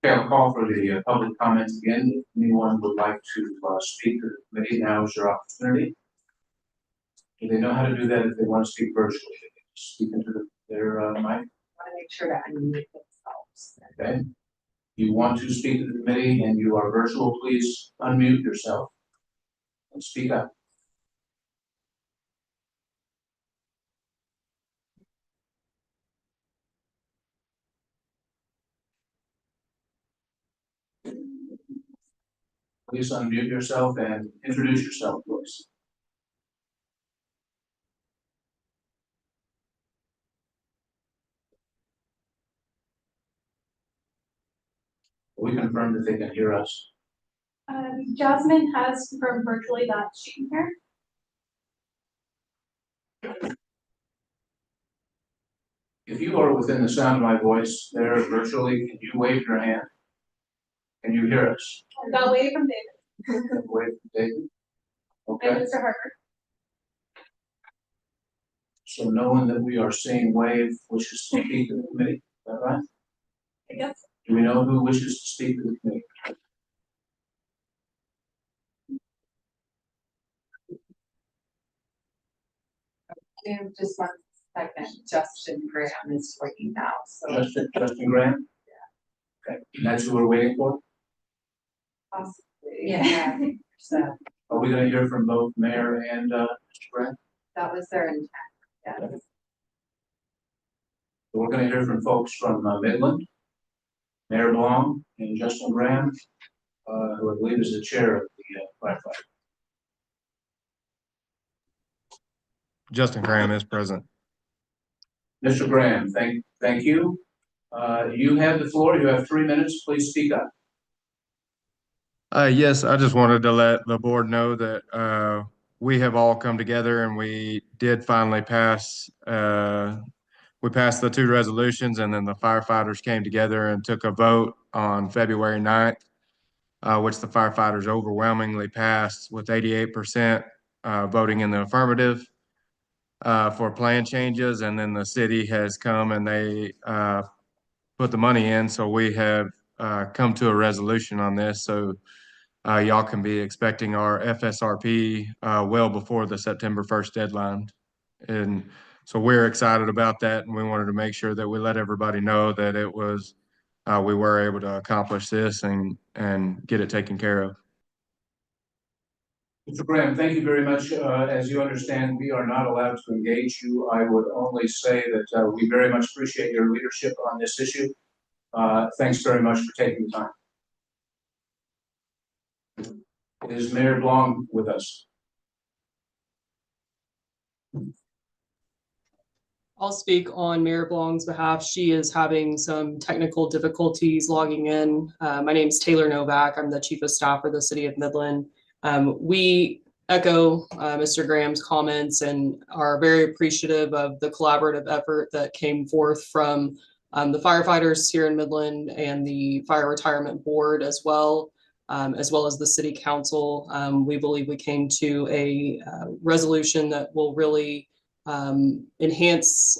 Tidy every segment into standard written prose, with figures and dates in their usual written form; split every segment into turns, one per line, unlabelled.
Okay, I'll call for the public comments again. If anyone would like to speak to the committee, now is your opportunity. Do they know how to do that if they want to speak virtually? They can speak into their mic.
I want to make sure that unmute themselves.
Okay. You want to speak to the committee and you are virtual, please unmute yourself and speak up. Please unmute yourself and introduce yourself, please. We confirm that they can hear us.
Jasmine has confirmed virtually that she can hear.
If you are within the sound of my voice there virtually, can you wave your hand? Can you hear us?
Got wave from David.
Wave from David. Okay.
And Mr. Harper.
So no one that we are seeing wave wishes to speak to the committee. Is that right?
I guess.
Do we know who wishes to speak to the committee?
And just 1 second, Justin Graham is waiting now. So
Justin Graham? Yeah. Okay, that's who we're waiting for?
possibly, yeah. So
Are we gonna hear from both Mayor and Mr. Graham?
that was their intent. Yeah.
So we're gonna hear from folks from Midland, Mayor Blom and Justin Graham, who I believe is the chair of the firefighter.
Justin Graham is present.
Mr. Graham, thank you. You have the floor. You have 3 minutes. Please speak up.
Yes, I just wanted to let the board know that we have all come together and we did finally pass. We passed the 2 resolutions, and then the firefighters came together and took a vote on February 9th, which the firefighters overwhelmingly passed with 88% voting in the affirmative for plan changes. And then the city has come and they put the money in. So we have come to a resolution on this. So y'all can be expecting our FSRP well before the September 1st deadline. And so we're excited about that. And we wanted to make sure that we let everybody know that it was, we were able to accomplish this and get it taken care of.
Mr. Graham, thank you very much. As you understand, we are not allowed to engage you. I would only say that we very much appreciate your leadership on this issue. Thanks very much for taking the time. Is Mayor Blom with us?
I'll speak on Mayor Blong's behalf. She is having some technical difficulties logging in. My name is Taylor Novak. I'm the Chief of Staff for the City of Midland. We echo Mr. Graham's comments and are very appreciative of the collaborative effort that came forth from the firefighters here in Midland and the Fire Retirement Board as well as the City Council. We believe we came to a resolution that will really enhance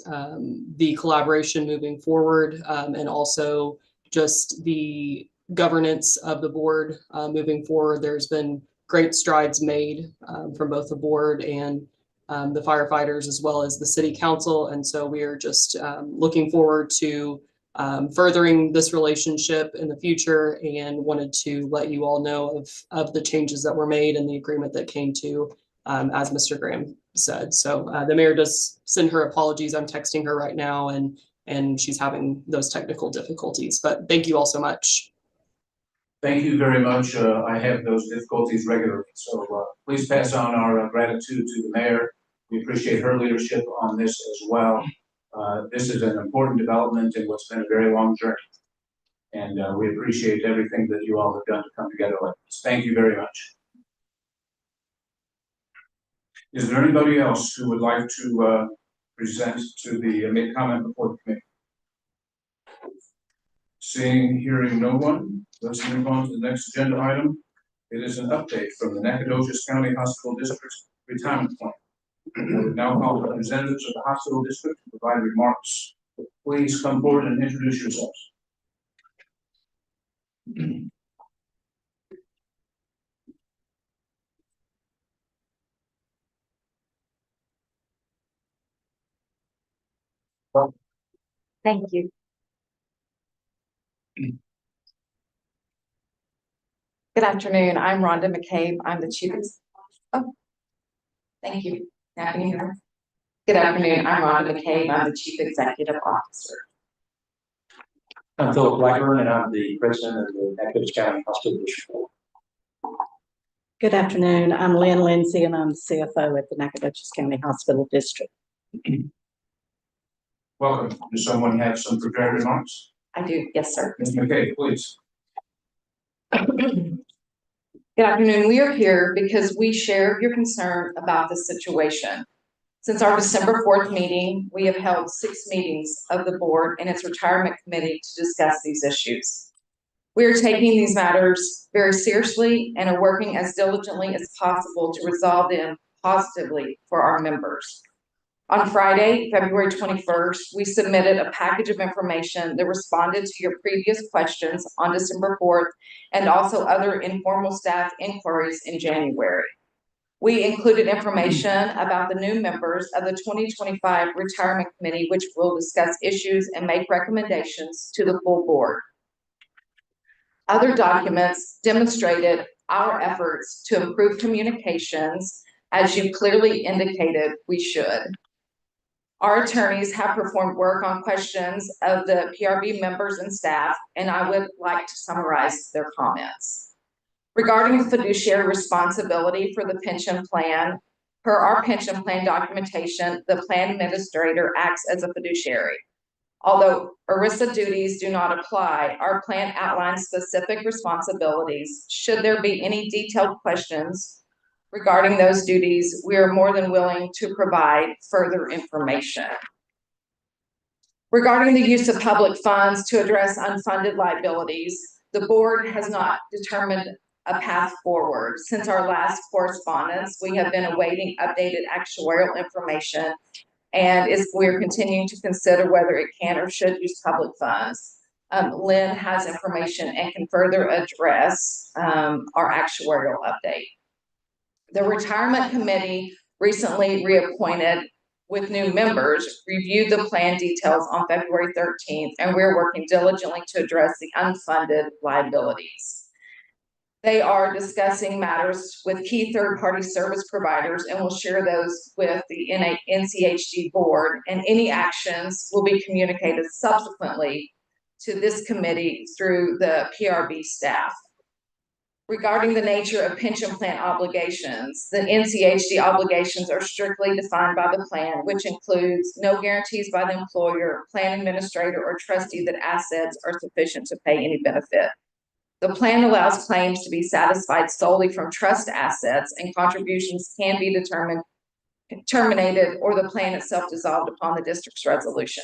the collaboration moving forward and also just the governance of the board moving forward. There's been great strides made from both the board and the firefighters as well as the City Council. And so we are just looking forward to furthering this relationship in the future and wanted to let you all know of the changes that were made and the agreement that came to as Mr. Graham said. So the mayor does send her apologies. I'm texting her right now and she's having those technical difficulties, but thank you all so much.
Thank you very much. I have those difficulties regularly, so please pass on our gratitude to the mayor. We appreciate her leadership on this as well. This is an important development in what's been a very long journey, and we appreciate everything that you all have done to come together like this. Thank you very much. Is there anybody else who would like to present to make comment before the committee? Seeing, hearing no one, let's move on to the next agenda item. It is an update from the Nacogdoches County Hospital District's retirement plan. I would now call the representatives of the hospital district to provide remarks. Please come forward and introduce yourselves.
Thank you. Good afternoon. I'm Rhonda McCabe. I'm the chief. Oh, thank you. Now can you hear me? Good afternoon. I'm Rhonda McCabe. I'm the chief executive officer.
I'm Philip Blackburn, and I'm the president of the Nacogdoches County Hospital District.
Good afternoon. I'm Lynn Lindsay, and I'm the CFO at the Nacogdoches County Hospital District.
Welcome. Does someone have some prepared remarks?
I do. Yes, sir.
Ms. McKay, please.
Good afternoon. We are here because we share your concern about the situation. Since our December 4th meeting, we have held 6 meetings of the board and its retirement committee to discuss these issues. We are taking these matters very seriously and are working as diligently as possible to resolve them positively for our members. On Friday, February 21st, we submitted a package of information that responded to your previous questions on December 4th and also other informal staff inquiries in January. We included information about the new members of the 2025 Retirement Committee, which will discuss issues and make recommendations to the full board. Other documents demonstrated our efforts to improve communications, as you clearly indicated we should. Our attorneys have performed work on questions of the PRB members and staff, and I would like to summarize their comments. Regarding fiduciary responsibility for the pension plan, per our pension plan documentation, the plan administrator acts as a fiduciary. Although ERISA duties do not apply, our plan outlines specific responsibilities. Should there be any detailed questions regarding those duties, we are more than willing to provide further information. Regarding the use of public funds to address unfunded liabilities, the board has not determined a path forward. Since our last correspondence, we have been awaiting updated actuarial information, and we're continuing to consider whether it can or should use public funds. Lynn has information and can further address our actuarial update. The retirement committee recently reappointed with new members, reviewed the plan details on February 13th, and we're working diligently to address the unfunded liabilities. They are discussing matters with key third-party service providers and will share those with the NCHD board, and any actions will be communicated subsequently to this committee through the PRB staff. Regarding the nature of pension plan obligations, the NCHD obligations are strictly defined by the plan, which includes no guarantees by the employer, plan administrator, or trustee that assets are sufficient to pay any benefit. The plan allows claims to be satisfied solely from trust assets, and contributions can be terminated or the plan itself dissolved upon the district's resolution.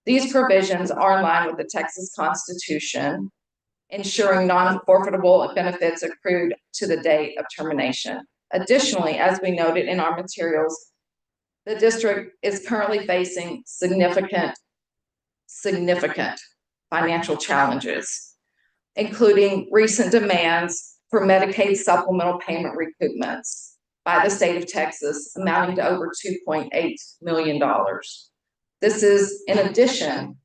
These provisions are in line with the Texas Constitution, ensuring non-forfeitable benefits accrued to the date of termination. Additionally, as we noted in our materials, the district is currently facing significant financial challenges, including recent demands for Medicaid supplemental payment recoupments by the state of Texas, amounting to over $2.8 million. This is in addition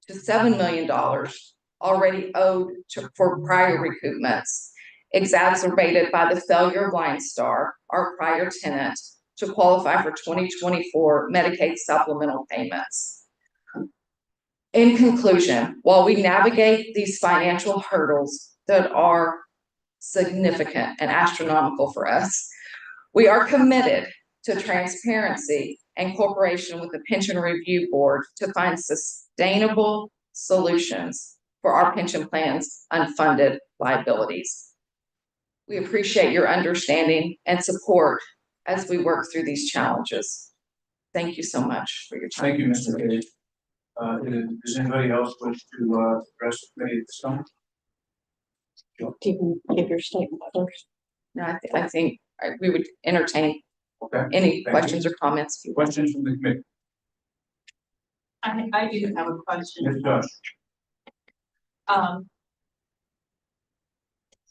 to $7 million already owed for prior recoupments, exacerbated by the failure of Line Star, our prior tenant, to qualify for 2024 Medicaid supplemental payments. In conclusion, while we navigate these financial hurdles that are significant and astronomical for us, we are committed to transparency and cooperation with the Pension Review Board to find sustainable solutions for our pension plan's unfunded liabilities. We appreciate your understanding and support as we work through these challenges. Thank you so much for your time.
Thank you, Mr. McKay. Does anybody else wish to address the committee at this time?
Do you give your statement first?
No, I think we would entertain
Okay.
any
Thank
questions or comments.
Questions from the committee?
I do have a question.
Ms. Josh.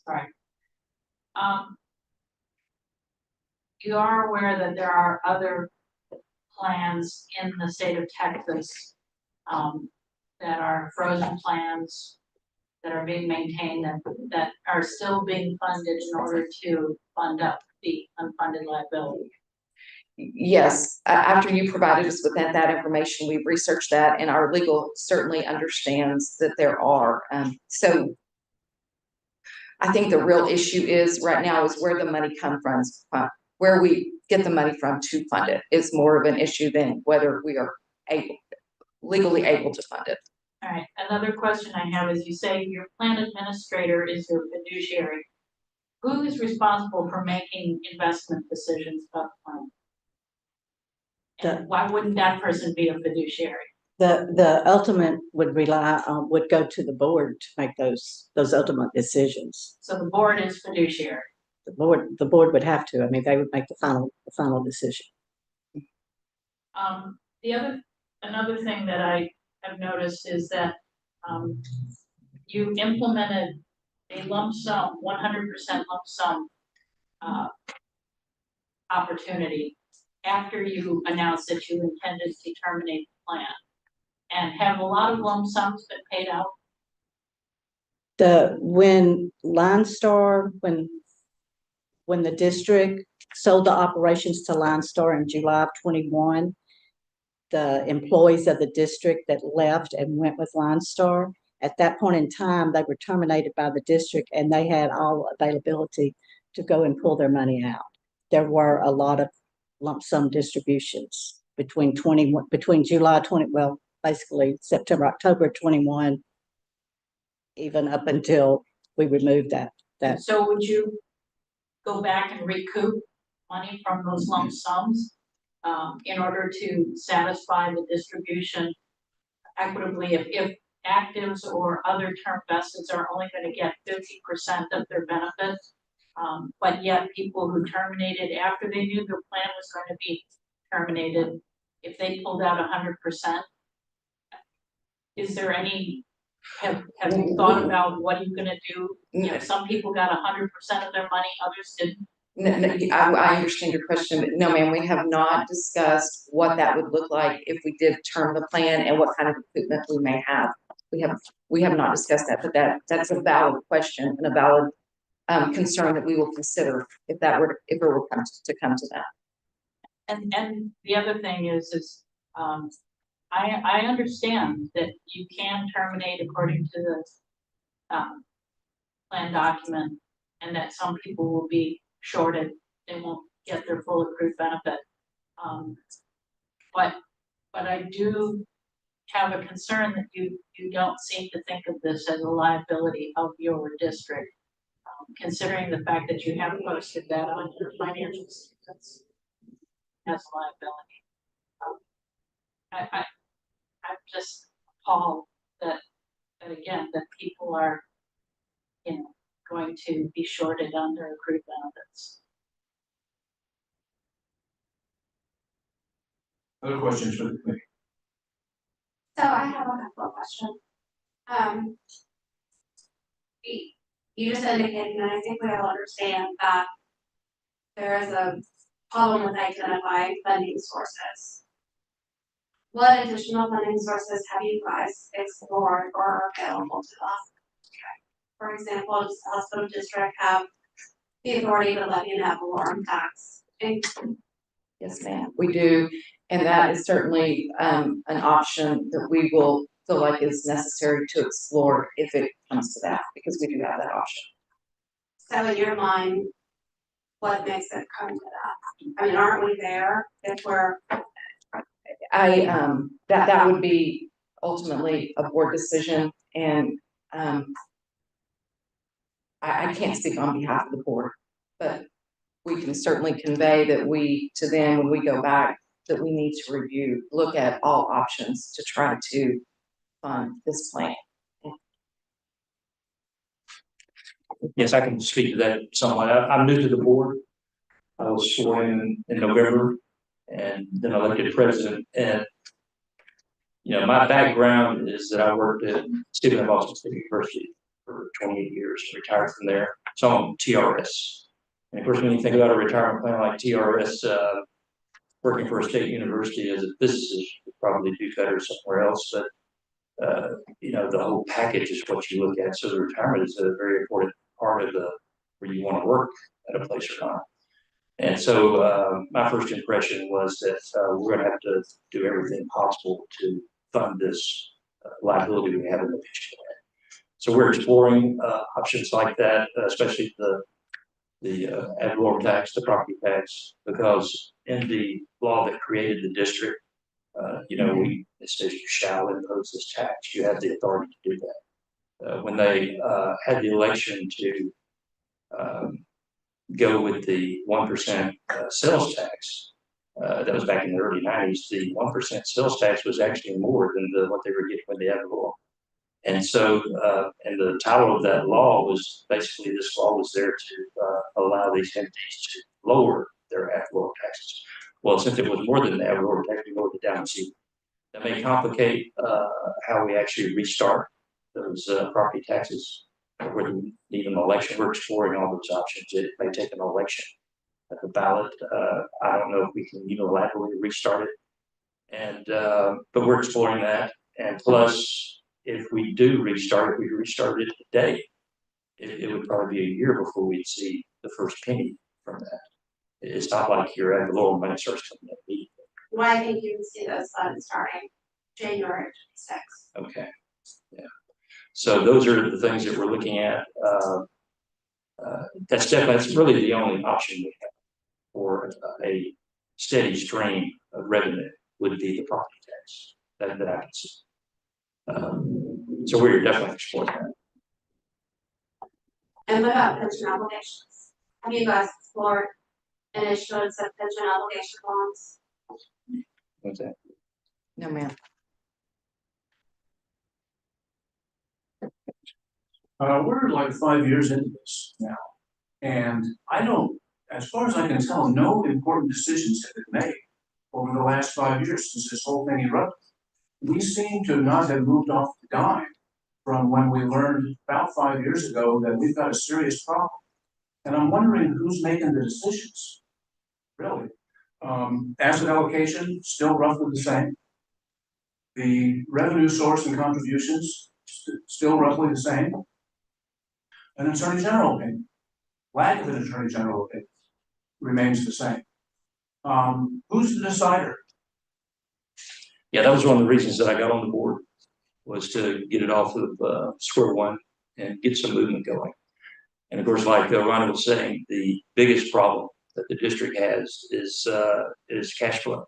Right. You are aware that there are other plans in the state of Texas that are frozen plans that are being maintained that are still being funded in order to fund up the unfunded liability.
Yes, after you provided us with that information, we've researched that, and our legal certainly understands that there are. So I think the real issue is right now is where the money comes from, where we get the money from to fund it is more of an issue than whether we are legally able to fund it.
All right, another question I have is you say your plan administrator is your fiduciary. Who is responsible for making investment decisions about the plan? And why wouldn't that person be a fiduciary?
The ultimate would would go to the board to make those ultimate decisions.
So the board is fiduciary.
The board would have to. I mean, they would make the final decision.
Another thing that I have noticed is that you implemented a lump sum, 100% lump sum opportunity after you announced that you intended to terminate the plan. And have a lot of lump sums been paid out?
When Line Star, when the district sold the operations to Line Star in July of 21, the employees of the district that left and went with Line Star, at that point in time, they were terminated by the district and they had all availability to go and pull their money out. There were a lot of lump sum distributions between July 20, well, basically September, October 21, even up until we removed that.
So would you go back and recoup money from those lump sums in order to satisfy the distribution equitably? If actives or other term vesteds are only going to get 50% of their benefits, but yet people who terminated after they knew their plan was going to be terminated, if they pulled out 100%, is there any, have you thought about what are you going to do? You know, some people got 100% of their money, others didn't.
No, I understand your question, but no, ma'am, we have not discussed what that would look like if we did term the plan and what kind of equipment we may have. We have not discussed that, but that's a valid question and a valid concern that we will consider if it were to come to that.
And the other thing is I understand that you can terminate according to the plan document, and that some people will be shorted, they won't get their full accrued benefit. But I do have a concern that you don't seem to think of this as a liability of your district, considering the fact that you have posted that on your financial statements as a liability. I'm just appalled that again, that people are, you know, going to be shorted on their accrued benefits.
Other questions for the committee?
So I have a couple of questions. You just indicated, and I think we all understand that there is a problem with identifying funding sources. What additional funding sources have you guys explored or are available to us? For example, does the hospital district have the authority to levy an ad valorem tax?
Yes, ma'am, we do, and that is certainly an option that we will feel like is necessary to explore if it comes to that, because we do have that option.
So in your mind, what makes it come to that? I mean, aren't we there if we're?
That would be ultimately a board decision, and I can't speak on behalf of the board, but we can certainly convey that to them when we go back, that we need to look at all options to try to fund this plan.
Yes, I can speak to that somewhat. I'm new to the board. I was sworn in November and then elected president. And, you know, my background is that I worked at Stephen F. Austin State University for 28 years, retired from there. it's on TRS. And of course, when you think about a retirement plan like TRS, working for a state university as a physicist would probably do better somewhere else, but the whole package is what you look at. So the retirement is a very important part of where you want to work at a place or not. And so my first impression was that we're going to have to do everything possible to fund this liability we have in the pension plan. So we're exploring options like that, especially the ad valorem tax, the property tax, because in the law that created the district, it says you shall impose this tax. You have the authority to do that. When they had the election to go with the 1% sales tax, that was back in the early 90s, the 1% sales tax was actually more than what they were getting with the ad valorem. And so, and the title of that law was basically, this law was there to allow these entities to lower their ad valorem taxes. Well, since it was more than the ad valorem tax, we lowered it down to that may complicate how we actually restart those property taxes. Whether we need an election, we're exploring all those options. It may take an election at the ballot. I don't know if we can unilaterally restart it, and but we're exploring that. And plus, if we do restart, if we restarted it today, it would probably be a year before we'd see the first penny from that. It's not like your ad valorem money starts coming in immediately.
Well, I think you can see those funds starting January 26th.
Okay, yeah. So those are the things that we're looking at. That's really the only option we have for a steady stream of revenue would be the property tax that I can see. So we're definitely exploring that.
And what about pension obligations? Have you guys explored an issuance of pension obligation bonds?
What's that?
No, ma'am.
We're like 5 years into this now, and as far as I can tell, no important decisions have been made over the last 5 years since this whole thing erupted. We seem to not have moved off the dime from when we learned about 5 years ago that we've got a serious problem. And I'm wondering who's making the decisions, really. Asset allocation, still roughly the same. The revenue source and contributions, still roughly the same. An attorney general opinion, lack of an attorney general opinion remains the same. Who's the decider?
Yeah, that was one of the reasons that I got on the board, was to get it off of square one and get some movement going. And of course, like Ronnie was saying, the biggest problem that the district has is cash flow.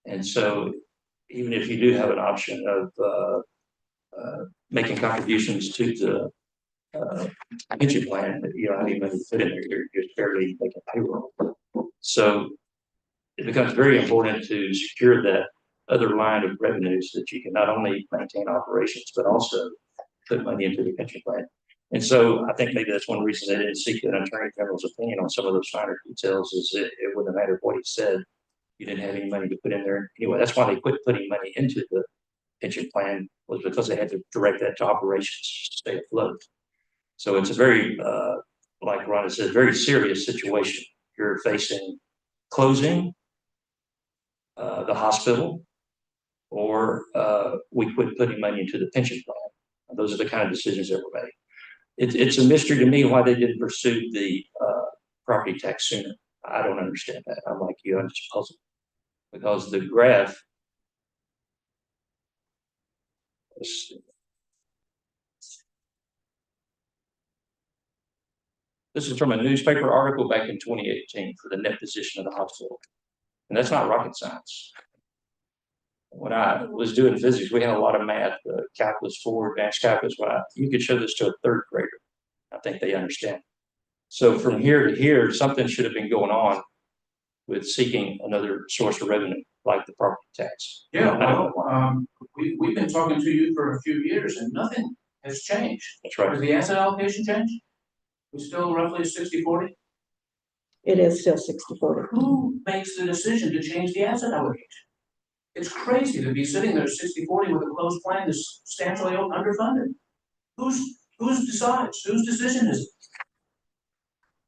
And so even if you do have an option of making contributions to the pension plan, you don't have any money to put in there, you're just barely making payroll. So it becomes very important to secure that other line of revenues that you can not only maintain operations, but also put money into the pension plan. And so I think maybe that's one reason they didn't seek an attorney general's opinion on some of those finer details, is it wouldn't matter what he said. You didn't have any money to put in there. Anyway, that's why they quit putting money into the pension plan, was because they had to direct that to operations to stay afloat. So it's a very, like Ron said, very serious situation. You're facing closing the hospital, or we quit putting money into the pension plan. Those are the kind of decisions that were made. It's a mystery to me why they didn't pursue the property tax sooner. I don't understand that. I'm like you, I'm just puzzled. Because the graph, this is from a newspaper article back in 2018 for the net position of the hospital. And that's not rocket science. When I was doing physics, we had a lot of math, calculus 4, advanced calculus. You could show this to a third grader, I think they understand. So from here to here, something should have been going on with seeking another source of revenue, like the property tax.
Yeah, well, we've been talking to you for a few years and nothing has changed.
That's right.
Has the asset allocation changed? We still roughly 60-40?
It is still 60-40.
Who makes the decision to change the asset allocation? It's crazy to be sitting there 60-40 with a closed plan that's substantially underfunded. Whose decides? Whose decision is it?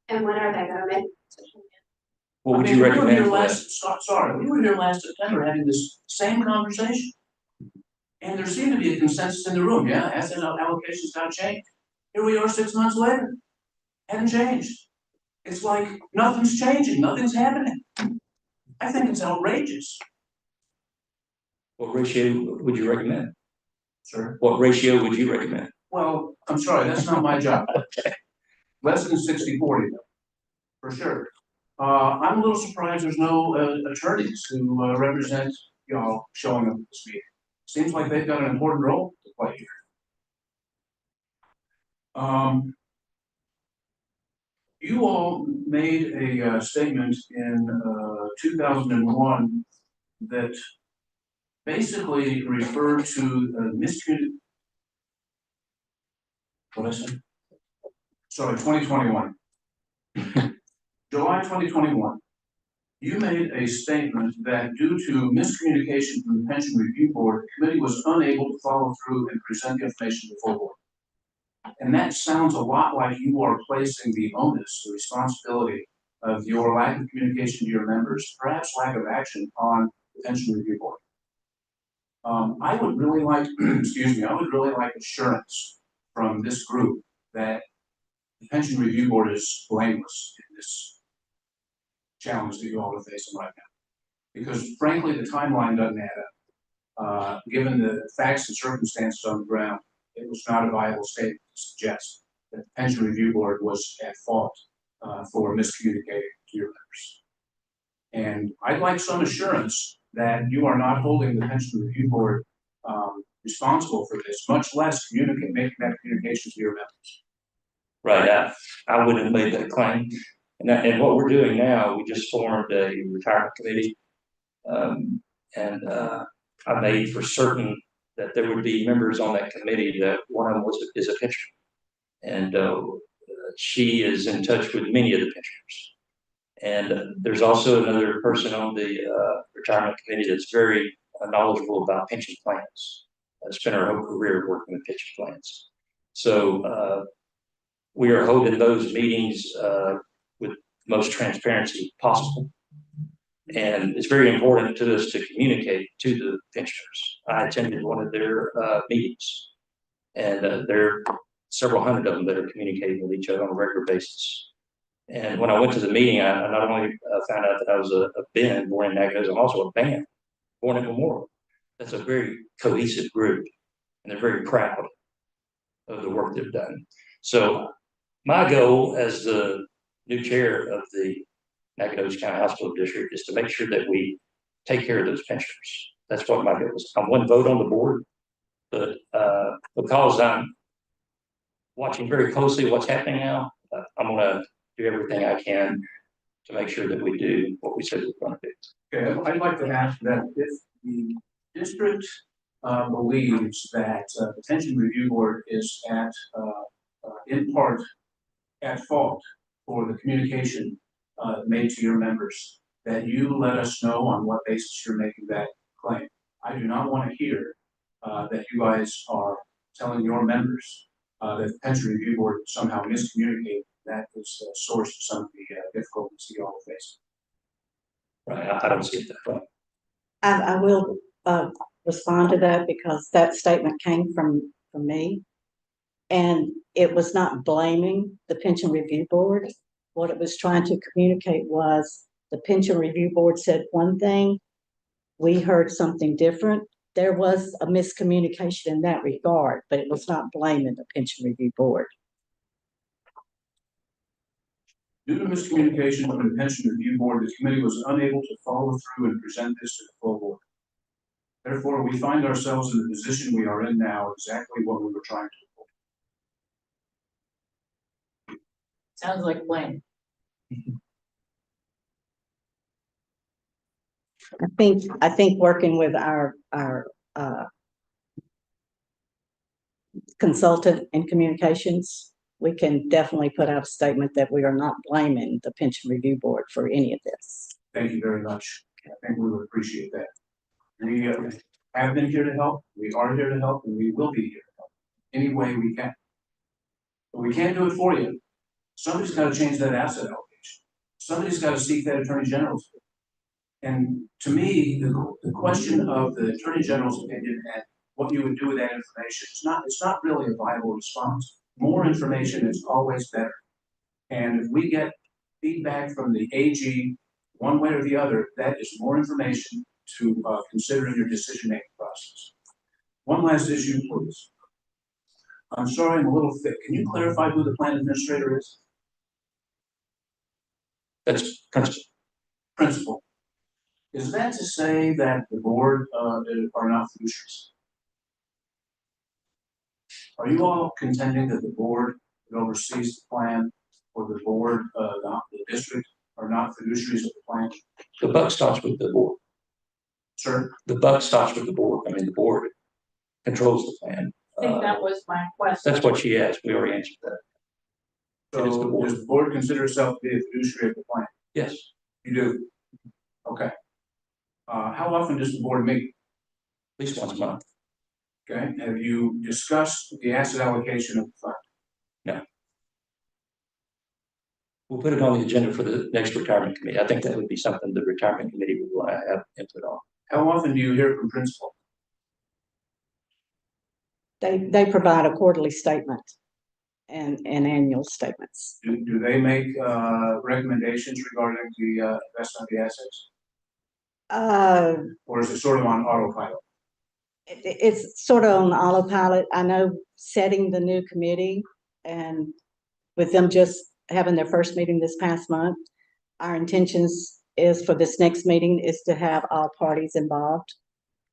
And when are they gonna make? a decision?
What would
I mean,
you
we were here
recommend for that?
Sorry, we were here last September having this same conversation. And there seemed to be a consensus in the room, yeah, asset allocation's not changed. Here we are 6 months later, hadn't changed. It's like nothing's changing, nothing's happening. I think it's outrageous,
What ratio would you recommend?
sir.
What ratio would you recommend?
Well, I'm sorry, that's not my job. Less than 60-40, for sure. I'm a little surprised there's no attorneys who represent y'all showing up at this meeting. Seems like they've got an important role to play here. You all made a statement in 2001 that basically referred to miscommunication. What I said? Sorry, 2021. July 2021. You made a statement that due to miscommunication from the Pension Review Board, the committee was unable to follow through and present the information to the full board. And that sounds a lot like you are placing the onus, the responsibility of your lack of communication to your members, perhaps lack of action on the Pension Review Board. I would really like, excuse me, I would really like assurance from this group that the Pension Review Board is blameless in this challenge that you all are facing right now. Because frankly, the timeline doesn't add up. Given the facts and circumstances on the ground, it was not a viable statement to suggest that the Pension Review Board was at fault for miscommunicating to your members. And I'd like some assurance that you are not holding the Pension Review Board responsible for this, much less making that communication to your members.
Right, I wouldn't have made that claim. And what we're doing now, we just formed a retirement committee. I made for certain that there would be members on that committee that one of them is a pensioner. And she is in touch with many of the pensioners. And there's also another person on the retirement committee that's very knowledgeable about pension plans. Spent her whole career working with pension plans. So we are holding those meetings with the most transparency possible. And it's very important to us to communicate to the pensioners. I attended one of their meetings, and there are several hundred of them that are communicating with each other on a regular basis. And when I went to the meeting, I not only found out that I was a Ben born in Nacogdoches, I'm also a BAM born in Memorial. That's a very cohesive group, and they're very proud of the work they've done. So my goal as the new chair of the Nacogdoches County Hospital District is to make sure that we take care of those pensioners. That's what my goal is. I'm one vote on the board, but because I'm watching very closely what's happening now, I'm going to do everything I can to make sure that we do what we said we're going to do.
Okay, I'd like to ask that if the district believes that the Pension Review Board is in part at fault for the communication made to your members, that you let us know on what basis you're making that claim. I do not want to hear that you guys are telling your members that the Pension Review Board somehow miscommunicated. That is the source of some of the difficulties you all face.
Right, I don't see it that way.
I will respond to that because that statement came from me. And it was not blaming the Pension Review Board. What it was trying to communicate was the Pension Review Board said one thing, we heard something different. There was a miscommunication in that regard, but it was not blaming the Pension Review Board.
Due to miscommunication from the Pension Review Board, the committee was unable to follow through and present this to the full board. Therefore, we find ourselves in the position we are in now, exactly what we were trying to avoid.
Sounds like blame.
I think working with our consultant in communications, we can definitely put out a statement that we are not blaming the Pension Review Board for any of this.
Thank you very much. I think we would appreciate that. We have been here to help, we are here to help, and we will be here to help any way we can. But we can't do it for you. Somebody's got to change that asset allocation. Somebody's got to seek that Attorney General's opinion. And to me, the question of the Attorney General's opinion and what you would do with that information, it's not really a viable response. More information is always better. And if we get feedback from the AG, one way or the other, that is more information to consider in your decision-making process. One last issue, please. I'm sorry, I'm a little thick. Can you clarify who the plan administrator is?
That's principal.
Principal. Is that to say that the board are not fiduciaries? Are you all contending that the board that oversees the plan or the board, the district, are not fiduciaries of the plan?
The buck stops with the board.
Sir?
The buck stops with the board. I mean, the board controls the plan.
I think that was my question.
That's what she asked. We already answered that. It is the
So
board.
does the board consider itself to be a fiduciary of the plan?
Yes,
You do? Okay. How often does the board meet?
at least once a month.
Okay, have you discussed the asset allocation of the fund?
We'll put it on the agenda for the next retirement committee. I think that would be something the retirement committee would want to have input on.
How often do you hear from principal?
They provide a quarterly statement and annual statements.
Do they make recommendations regarding the investment of the assets? Or is it sort of on autopilot?
It's sort of on autopilot. I know setting the new committee and with them just having their first meeting this past month, our intentions is for this next meeting is to have all parties involved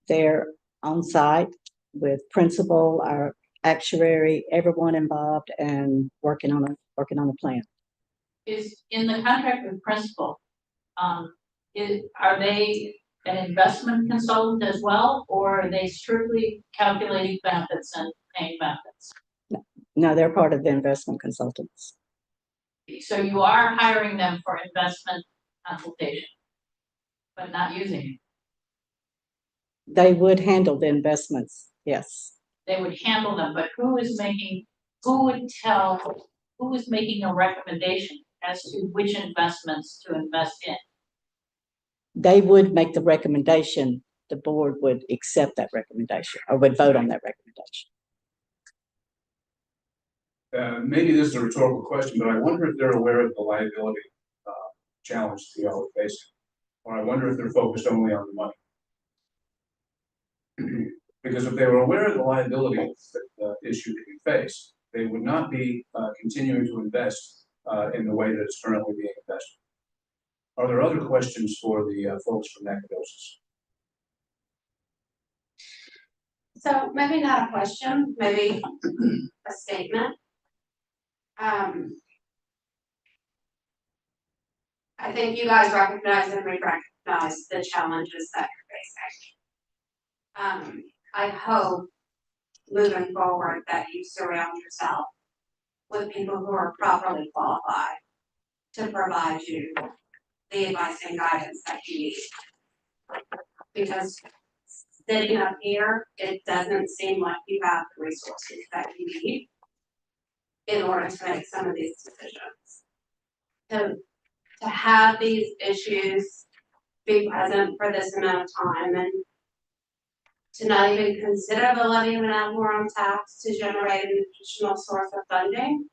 there on site with principal, our actuary, everyone involved and working on a plan.
Is in the contract with principal, are they an investment consultant as well, or are they strictly calculating benefits and paying benefits?
No, they're part of the investment consultants.
So you are hiring them for investment consultation, but not using it.
They would handle the investments, yes.
They would handle them, but who is making a recommendation as to which investments to invest in?
They would make the recommendation, the board would accept that recommendation or would vote on that recommendation.
Maybe this is a rhetorical question, but I wonder if they're aware of the liability challenge that y'all are facing. Or I wonder if they're focused only on the money. Because if they were aware of the liability issue that you face, they would not be continuing to invest in the way that it's currently being invested. Are there other questions for the folks from Nacogdoches?
So maybe not a question, maybe a statement. I think you guys recognize and we recognize the challenges that you're facing. I hope moving forward that you surround yourself with people who are properly qualified to provide you the advice and guidance that you need. Because sitting up here, it doesn't seem like you have the resources that you need in order to make some of these decisions. To have these issues be present for this amount of time and to not even consider the levy of an ad valorem tax to generate an additional source of funding,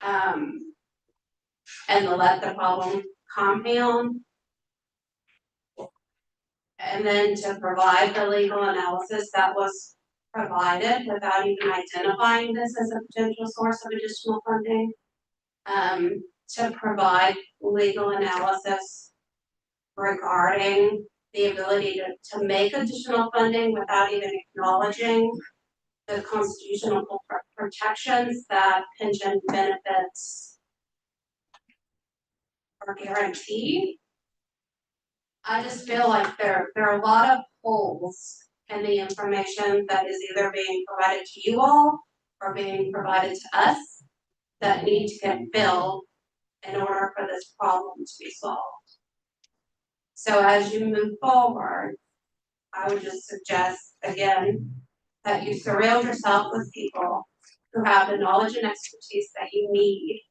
and to let the problem compound, and then to provide the legal analysis that was provided without even identifying this as a potential source of additional funding, to provide legal analysis regarding the ability to make additional funding without even acknowledging the constitutional protections that pension benefits are guaranteed. I just feel like there are a lot of holes in the information that is either being provided to you all or being provided to us that need to get filled in order for this problem to be solved. So as you move forward, I would just suggest again that you surround yourself with people who have the knowledge and expertise that you need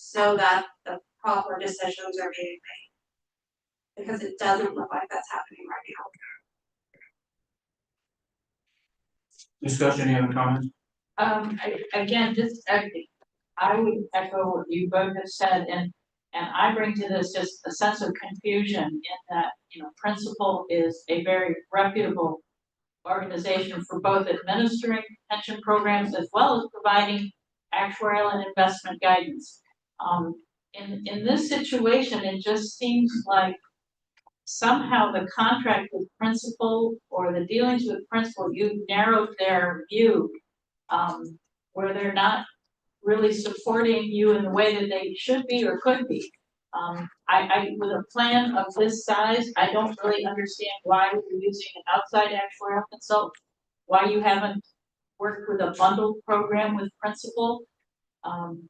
so that the proper decisions are being made. Because it doesn't look like that's happening right now.
Discussion, any other comments?
Again, I would echo what you both have said, and I bring to this just a sense of confusion in that, Principal is a very reputable organization for both administering pension programs as well as providing actuarial and investment guidance. In this situation, it just seems like somehow the contract with Principal or the dealings with Principal, you've narrowed their view, where they're not really supporting you in the way that they should be or could be. With a plan of this size, I don't really understand why you're using an outside actuarial consultant, why you haven't worked with a bundled program with Principal. I'm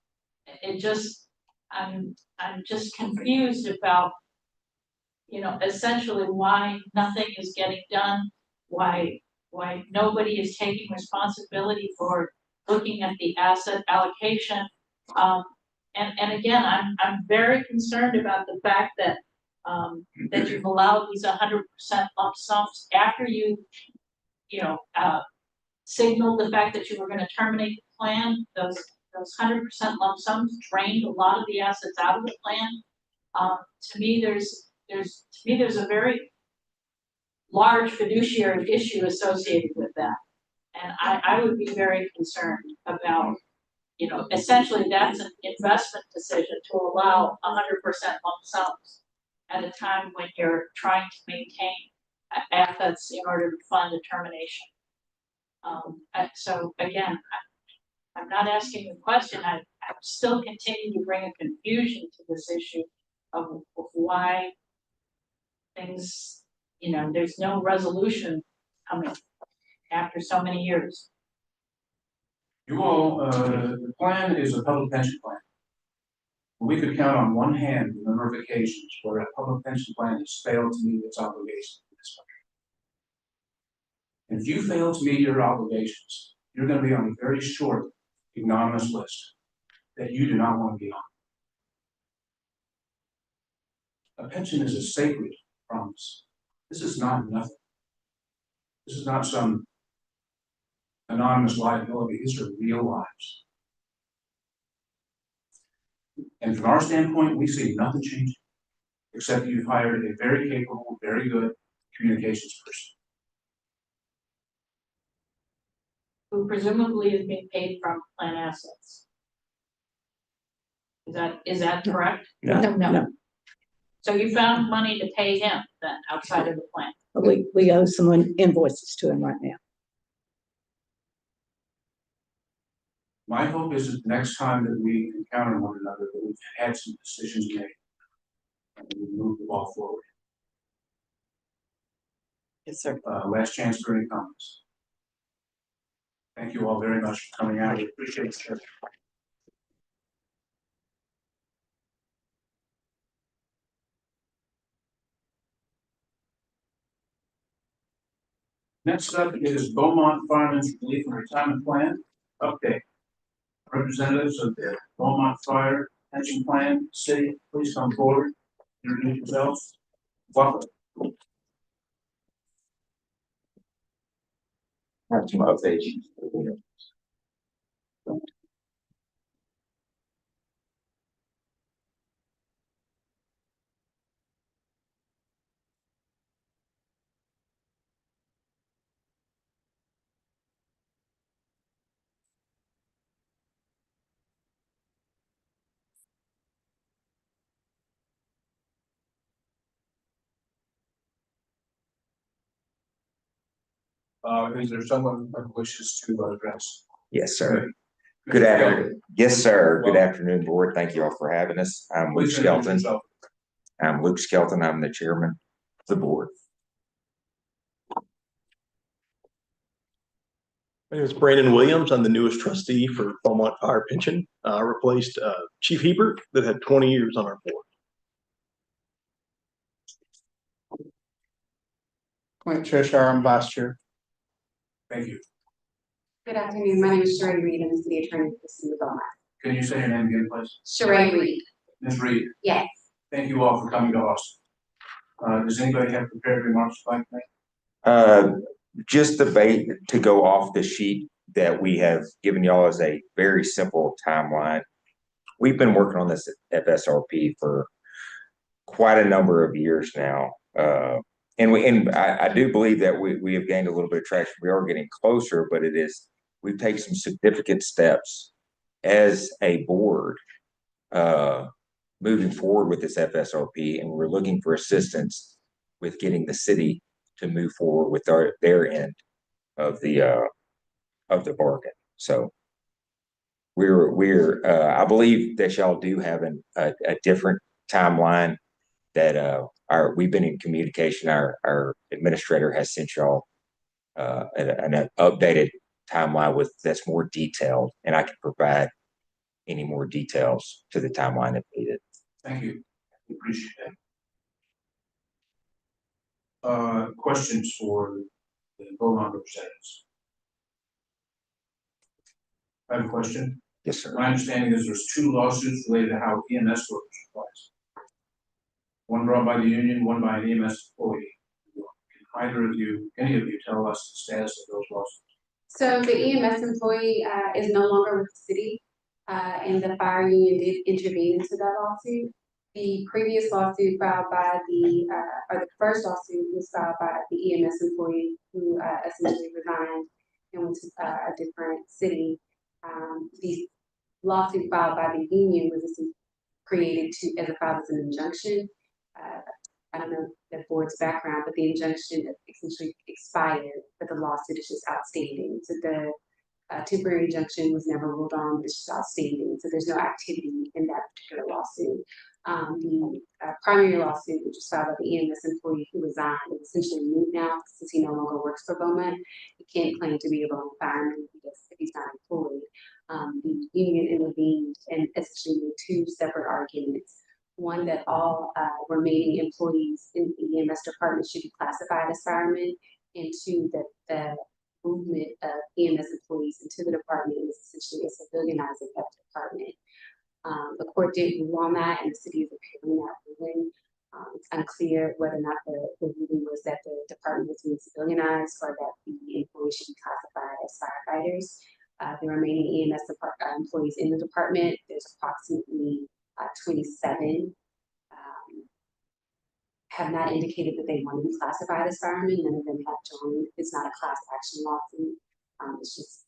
just confused about, essentially why nothing is getting done, why nobody is taking responsibility for looking at the asset allocation. And again, I'm very concerned about the fact that that you've allowed these 100% lump sums after you signaled the fact that you were going to terminate the plan. Those 100% lump sums drained a lot of the assets out of the plan. To me, there's a very large fiduciary issue associated with that, and I would be very concerned about, essentially that's an investment decision to allow 100% lump sums at a time when you're trying to maintain assets in order to fund a termination. So again, I'm not asking the question. I'm still continuing to bring a confusion to this issue of why things, there's no resolution coming after so many years.
You all, the plan is a public pension plan. We could count on one hand the number of occasions where a public pension plan has failed to meet its obligations in this country. And if you fail to meet your obligations, you're going to be on a very short, anonymous list that you do not want to be on. A pension is a sacred promise. This is not nothing. This is not some anonymous liability. These are real lives. And from our standpoint, we see nothing changing, except you've hired a very capable, very good communications person.
Who presumably is being paid from plan assets. Is that correct?
No.
So you found money to pay him then outside of the plan?
We owe some invoices to him right now.
My hope is that the next time that we encounter one another, that we've had some decisions made and we move the ball forward.
Yes, sir.
Last chance for any comments. Thank you all very much for coming out. We appreciate it, sir. Next up is Beaumont Fireman's Relief and Retirement Plan update. Representatives of the Beaumont Fire Pension Plan City, please come forward, introduce yourselves. Welcome.
Have some updates.
Is there someone who wishes to address?
Yes, sir. Good afternoon. Yes, sir. Good afternoon, board. Thank you all for having us. I'm Luke Skelton. I'm the chairman of the board.
My name is Brandon Williams. I'm the newest trustee for Beaumont Fire Pension. Replaced Chief Hebert that had 20 years on our board.
Clint Cheshire, I'm vice chair.
Thank you.
Good afternoon. My name is Sherry Reed. I'm the city attorney for the city of Beaumont.
Can you say your name again, please?
Sheree Reed.
Ms. Reed,
Yes.
thank you all for coming to Austin. Does anybody have prepared remarks like that?
Just debate to go off the sheet that we have given y'all as a very simple timeline. We've been working on this FSRP for quite a number of years now. And I do believe that we have gained a little bit of traction. We are getting closer, but we've taken some significant steps as a board moving forward with this FSRP, and we're looking for assistance with getting the city to move forward with their end of the bargain. So I believe that y'all do have a different timeline that we've been in communication. Our administrator has sent y'all an updated timeline that's more detailed, and I can provide any more details to the timeline if needed.
Thank you. We appreciate that. Questions for the Beaumont representatives? I have a question.
Yes, sir.
My understanding is there's 2 lawsuits related to how EMS workers are replaced. One brought by the union, one by an EMS employee. Can any of you tell us the status of those lawsuits?
So the EMS employee is no longer with the city, and the fire union did intervene into that lawsuit. The previous lawsuit filed by the first lawsuit was filed by the EMS employee who essentially resigned and went to a different city. The lawsuit filed by the union was created as an injunction. I don't know the board's background, but the injunction essentially expired, but the lawsuit is just outstanding. So the temporary injunction was never ruled on, it's just outstanding. So there's no activity in that particular lawsuit. The primary lawsuit, which was filed by the EMS employee who resigned, is essentially moot now since he no longer works for Beaumont. He can't claim to be a Beaumont fireman if he's not employed. The union intervened and essentially made 2 separate arguments. One, that all remaining employees in the EMS department should be classified as firemen, and 2, that the movement of EMS employees into the department is essentially a civilianizing of the department. The court did rule on that, and the city is appealing that ruling. It's unclear whether or not the ruling was that the department was being civilianized or that the employees should be classified as firefighters. The remaining EMS employees in the department, there's approximately 27, have not indicated that they want to be classified as firemen. None of them have joined. It's not a class action lawsuit. It's just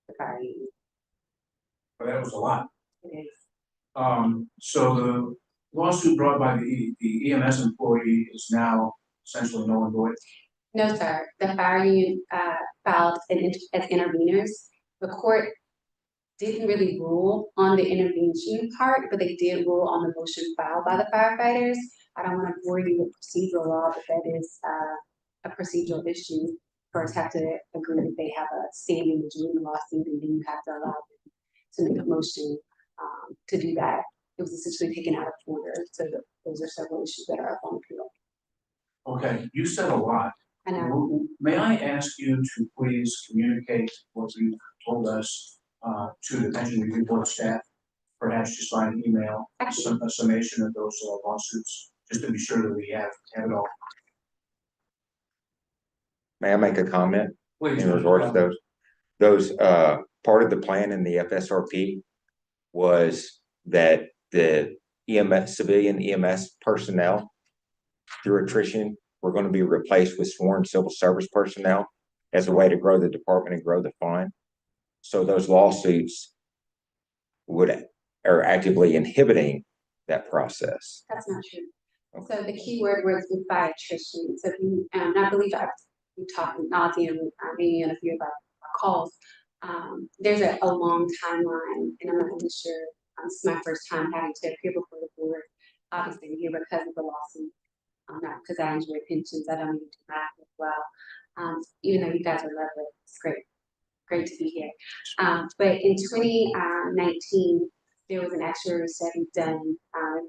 the fire union.
But that was a lot.
It is.
So the lawsuit brought by the EMS employee is now essentially null and void.
No, sir. The fire union filed as interveners. The court didn't really rule on the intervention part, but they did rule on the motion filed by the firefighters. I don't want to bore you with procedural law, but that is a procedural issue. First, have to agree that they have a standing to join the lawsuit, and then you have to allow them to make a motion to do that. It was essentially taken out of order. So those are several issues that are up on appeal.
Okay, you said a lot.
I know.
May I ask you to please communicate what you told us to the Pension Review Board staff, perhaps just by an email, a summation of those lawsuits, just to be sure that we have it all.
May I make a comment
Please.
in regards to those? Those part of the plan in the FSRP was that the civilian EMS personnel through attrition were going to be replaced with sworn civil service personnel as a way to grow the department and grow the fund. So those lawsuits are actively inhibiting that process.
That's not true.
Okay.
So the key word was by attrition. So if you, I believe we talked with nauseam, maybe in a few of our calls. There's a long timeline, and I'm not really sure. This is my first time having to appear before the board. Obviously, here because of the lawsuit, not because I enjoy pensions. I don't even do math as well. Even though you guys are lovely, it's great to be here. But in 2019, there was an actuarial study done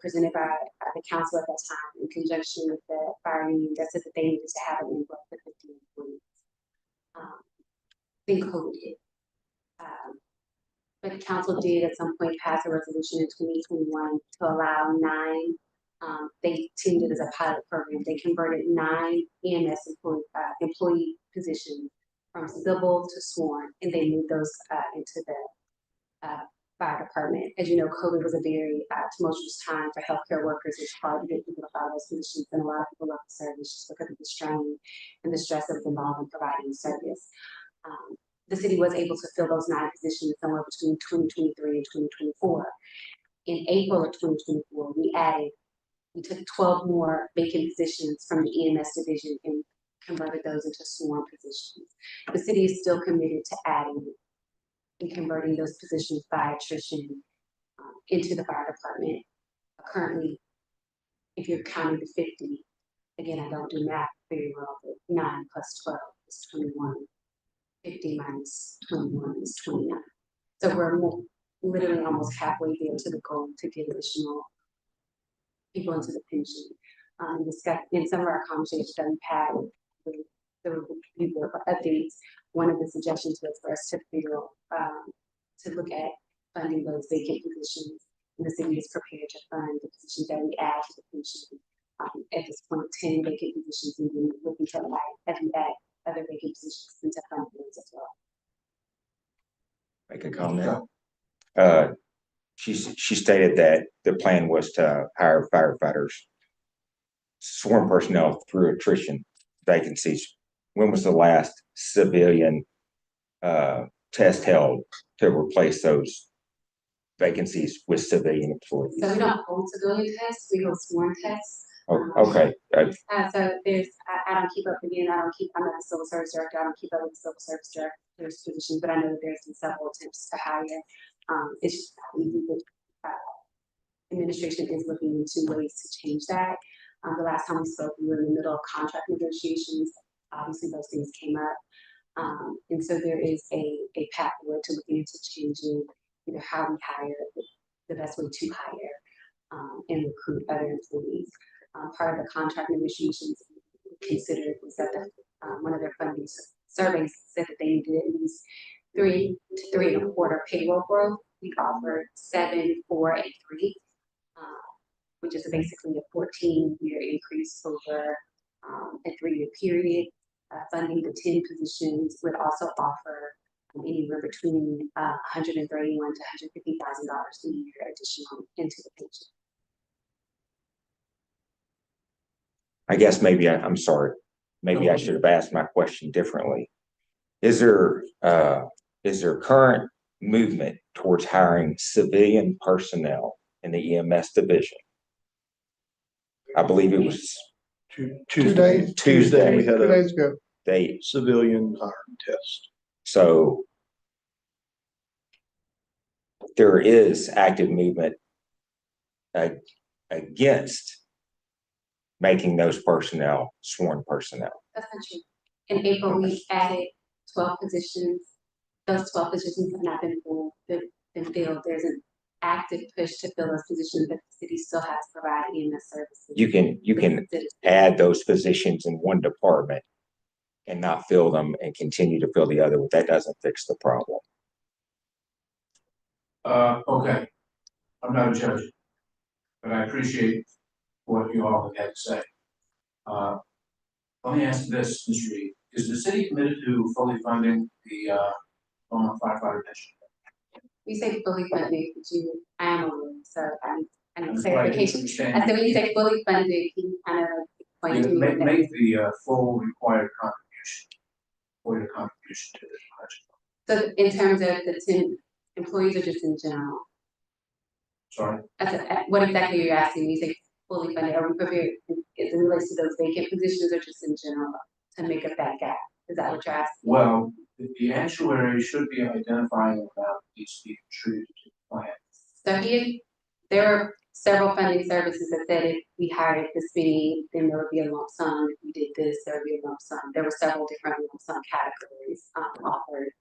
presented by the council at that time in conjunction with the fire union that said that they needed to have an envelope for 50 employees. Then COVID hit. but council did at some point pass a resolution in 2021 to allow 9, they teamed it as a pilot program. They converted 9 EMS employee positions from civil to sworn, and they moved those into the fire department. As you know, COVID was a very tumultuous time for healthcare workers. It's hard to get people to file those positions, and a lot of people left the service just because of the strain and the stress that was involved in providing service. The city was able to fill those 9 positions somewhere between 2023 and 2024. In April of 2024, we took 12 more vacant positions from the EMS division and converted those into sworn positions. The city is still committed to adding and converting those positions by attrition into the fire department. Currently, if you're counting the 50, again, I don't do math very well, but 9 plus 12 is 21. 50 minus 21 is 29. So we're literally almost halfway there to the goal to get additional people into the pension. In some of our conversations that we've had with the review updates, one of the suggestions was for us to look at funding those vacant positions. And the city is prepared to fund the positions that we add to the pension. At this point, 10 vacant positions, and then looking to add other vacant positions into fund those as well.
Make a comment. She stated that the plan was to hire firefighters, sworn personnel through attrition vacancies. When was the last civilian test held to replace those vacancies with civilian employees?
So we don't hold civilian tests, we hold sworn tests.
Oh, okay.
So there's, I don't keep up again, I'm not a civil service director, I don't keep up with the civil service director's positions, but I know that there's been several attempts to hire. It's just, administration is looking into ways to change that. The last time we spoke, we were in the middle of contract negotiations. Obviously, those things came up. And so there is a pathway to looking into changing, how we hire, the best way to hire and recruit other employees. Part of the contract negotiations considered was that one of their funding surveys said that they needed at least 3 to 3.25 payroll growth. We offered 7, 4, and 3, which is basically a 14-year increase over a 3-year period. Funding the 10 positions would also offer anywhere between $131,000 to $150,000 a year additional into the pension.
I guess maybe I'm sorry. Maybe I should have asked my question differently. Is there current movement towards hiring civilian personnel in the EMS division? I believe it was
Tuesday we had
2
a
days ago.
civilian hiring test.
So there is active movement against making those personnel sworn personnel.
That's not true. In April, we added 12 positions. Those 12 positions have not been filled. There's an active push to fill those positions, but the city still has to provide EMS services.
You can add those positions in one department and not fill them and continue to fill the other, but that doesn't fix the problem.
Okay, I'm not a judge, but I appreciate what you all have had to say. Let me ask this, Mr. Reed. Is the city committed to fully funding the Beaumont firefighter pension?
We say fully funded, but I am a lawyer, so I need
I'm sorry, I didn't
clarification.
understand.
I said when you say fully funded, can you kind of explain to me what that
Make
is?
the full required contribution for your contribution to this budget.
So in terms of the 10 employees or just in general?
Sorry?
What exactly are you asking? You say fully funded, are we prepared, is it related to those vacant positions or just in general to make up that gap? Is that what you're asking?
Well, the actuary should be identifying the amount that needs to be contributed to the plan.
So there are several funding services that said if we hired this many, then there would be a lump sum. If we did this, there would be a lump sum. There were several different lump sum categories offered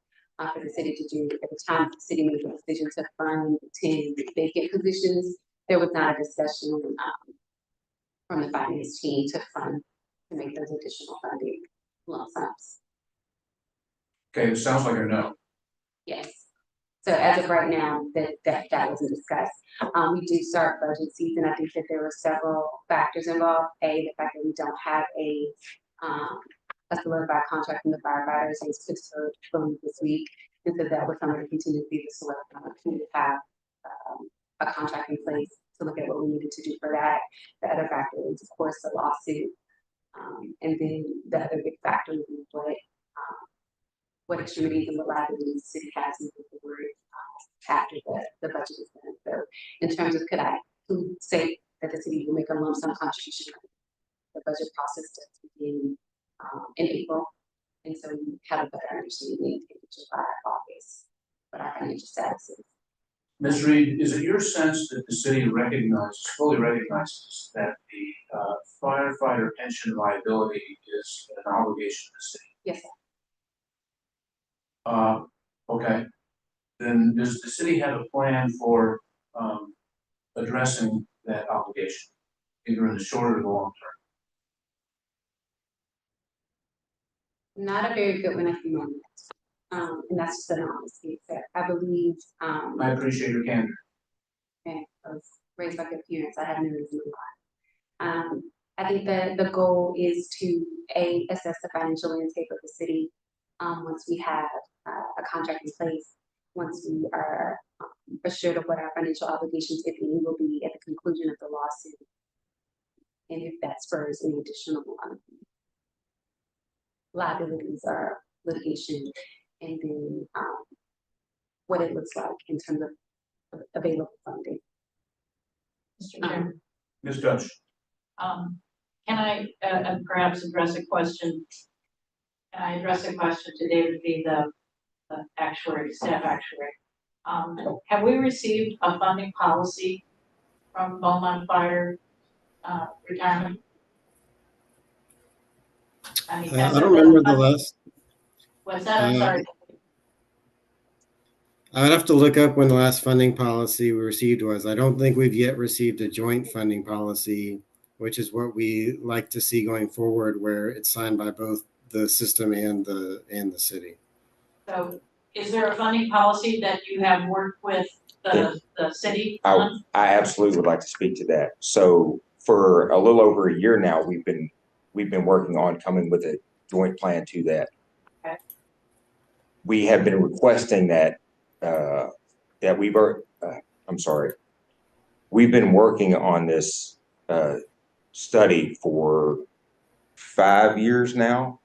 for the city to do. At the time the city made the decision to fund 10 vacant positions, there was not a discussion from the finance team to make those additional funding lump sums.
Okay, it sounds like a no.
Yes.
So as of right now, that wasn't discussed. We do start budget season. I think that there were several factors involved. The fact that we don't have a solidified contract from the firefighters is fixed for this week. And so that was something to continue to be the solidified to have a contract in place to look at what we needed to do for that. The other factor is, of course, the lawsuit. And then the other big factor would be what extremities and what liabilities the city has moving forward after the budget is done. So in terms of could I say that the city will make a lump sum contribution, the budget process does begin in April. And so we have a better understanding in July, August, what our financial status is.
Ms. Reed, is it your sense that the city fully recognizes that the firefighter pension liability is an obligation of the city?
Yes, sir.
Okay. Then does the city have a plan for addressing that obligation, either in the short or the long term?
Not a very good one at the moment. And that's just an honesty. I believe
I appreciate your candor.
and I was raised by good parents. I have no reason to lie. I think that the goal is to assess the financial landscape of the city once we have a contract in place, once we are assured of what our financial obligations, if any, will be at the conclusion of the lawsuit, and if that spurs any additional liabilities or litigation, and then what it looks like in terms of available funding.
Mr. Chairman,
Ms. Dutch.
Can I perhaps address a question? Can I address a question to David B., the actuary, staff actuary? Have we received a funding policy from Beaumont Fire retirement? I mean,
I don't remember the last.
What's that? I'm sorry.
I would have to look up when the last funding policy we received was. I don't think we've yet received a joint funding policy, which is what we like to see going forward, where it's signed by both the system and the city.
So is there a funding policy that you have worked with the city on?
I absolutely would like to speak to that. So for a little over a year now, we've been working on coming with a joint plan to that.
Okay.
We have been requesting that we've been working on this study for 5 years now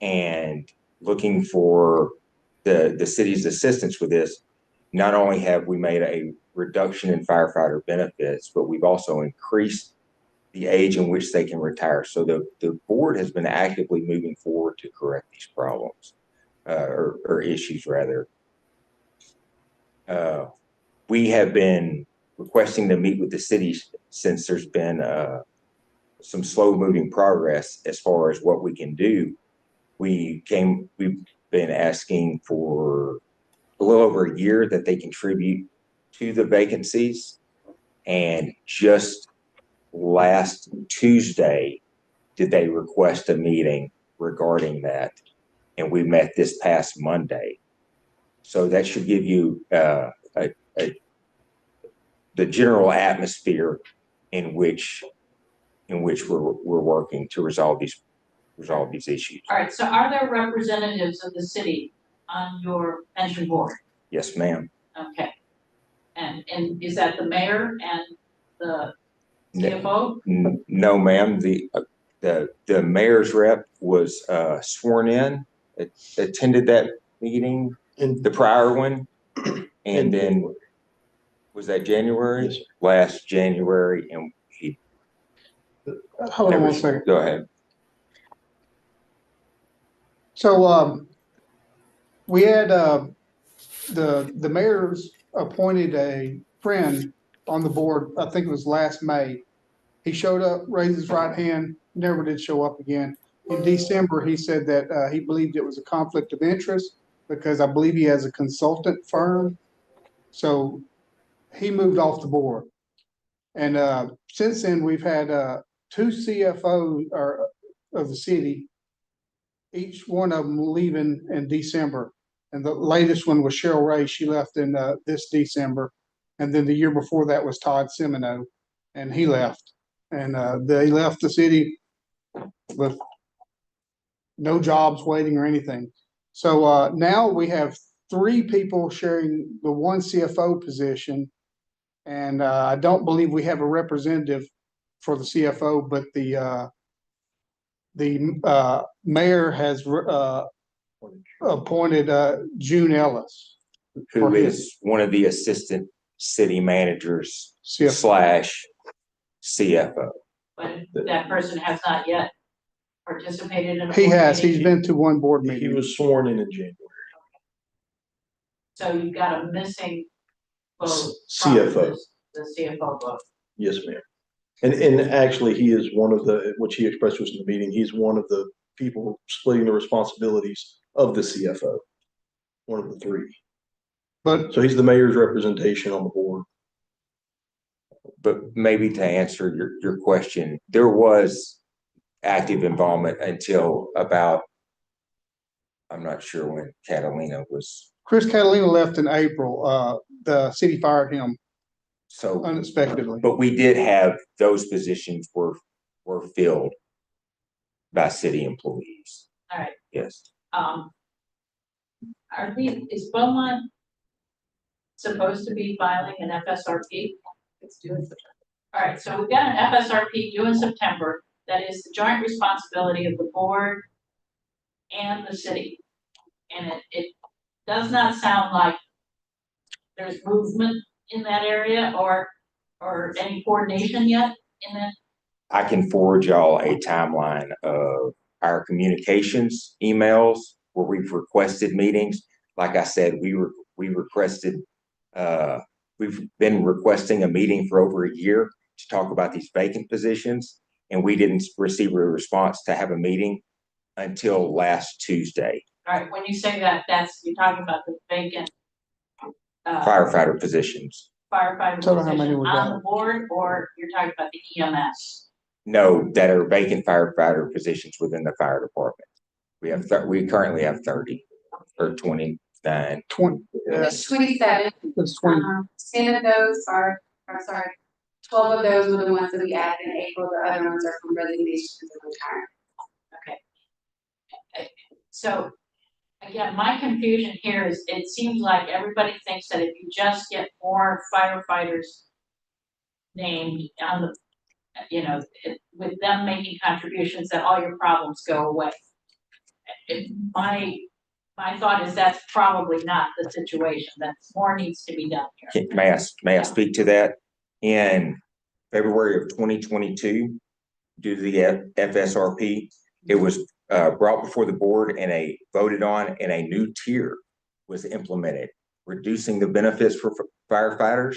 and looking for the city's assistance with this. Not only have we made a reduction in firefighter benefits, but we've also increased the age in which they can retire. So the board has been actively moving forward to correct these problems, or issues rather. We have been requesting to meet with the city since there's been some slow moving progress as far as what we can do. We've been asking for a little over a year that they contribute to the vacancies, and just last Tuesday did they request a meeting regarding that, and we met this past Monday. So that should give you the general atmosphere in which we're working to resolve these issues.
All right, so are there representatives of the city on your pension board?
Yes, ma'am.
Okay. And is that the mayor and the CFO?
No, ma'am. The mayor's rep was sworn in, attended that meeting, the prior one, and then was that January?
Yes, sir.
Last January, and he.
Hold on one second.
Go ahead.
So, we had, the mayor's appointed a friend on the board, I think it was last May. He showed up, raised his right hand, never did show up again. In December, he said that, he believed it was a conflict of interest because I believe he has a consultant firm. So he moved off the board. And, since then, we've had, 2 CFOs of the city, each one of them leaving in December. And the latest one was Cheryl Ray. She left in this December. And then the year before that was Todd Semino, and he left. And they left the city with no jobs waiting or anything. So now we have 3 people sharing the one CFO position. And I don't believe we have a representative for the CFO, but the mayor has appointed June Ellis,
Who is one of the assistant city managers
CFO.
/ CFO.
But that person has not yet participated in a
He
board
has.
meeting.
He's been to one board
He
meeting.
was sworn in January.
So you've got a missing vote from
CFO.
the CFO vote.
Yes, ma'am. And actually, he is one of the, which he expressed to us in the meeting, he's one of the people splitting the responsibilities of the CFO. One of the 3.
But
So he's the mayor's representation on the board.
But maybe to answer your question, there was active involvement until about, I'm not sure when Catalina was.
Chris Catalina left in April. The city fired him
So
unexpectedly.
but we did have those positions were filled by city employees.
All right.
Yes.
Is Beaumont supposed to be filing an FSRP?
It's due in September.
All right, so we've got an FSRP due in September that is the joint responsibility of the board and the city. And it does not sound like there's movement in that area or any coordination yet in that.
I can forward y'all a timeline of our communications emails where we've requested meetings. Like I said, we requested, we've been requesting a meeting for over a year to talk about these vacant positions, and we didn't receive a response to have a meeting until last Tuesday.
All right, when you say that, you're talking about the vacant
Firefighter positions.
firefighter
Tell her how
position
many we
on
got.
the board, or you're talking about the EMS?
No, that are vacant firefighter positions within the fire department. We currently have 30 or 29.
20.
There's 27.
It's 20.
10 of those are, I'm sorry, 12 of those were the ones that we added in April. The other ones are from resignations and retirement.
Okay. So, again, my confusion here is it seems like everybody thinks that if you just get more firefighters named on the, with them making contributions, that all your problems go away. My thought is that's probably not the situation, that more needs to be done here.
May I speak to that? In February of 2022, due to the FSRP, it was brought before the board and voted on, and a new tier was implemented, reducing the benefits for firefighters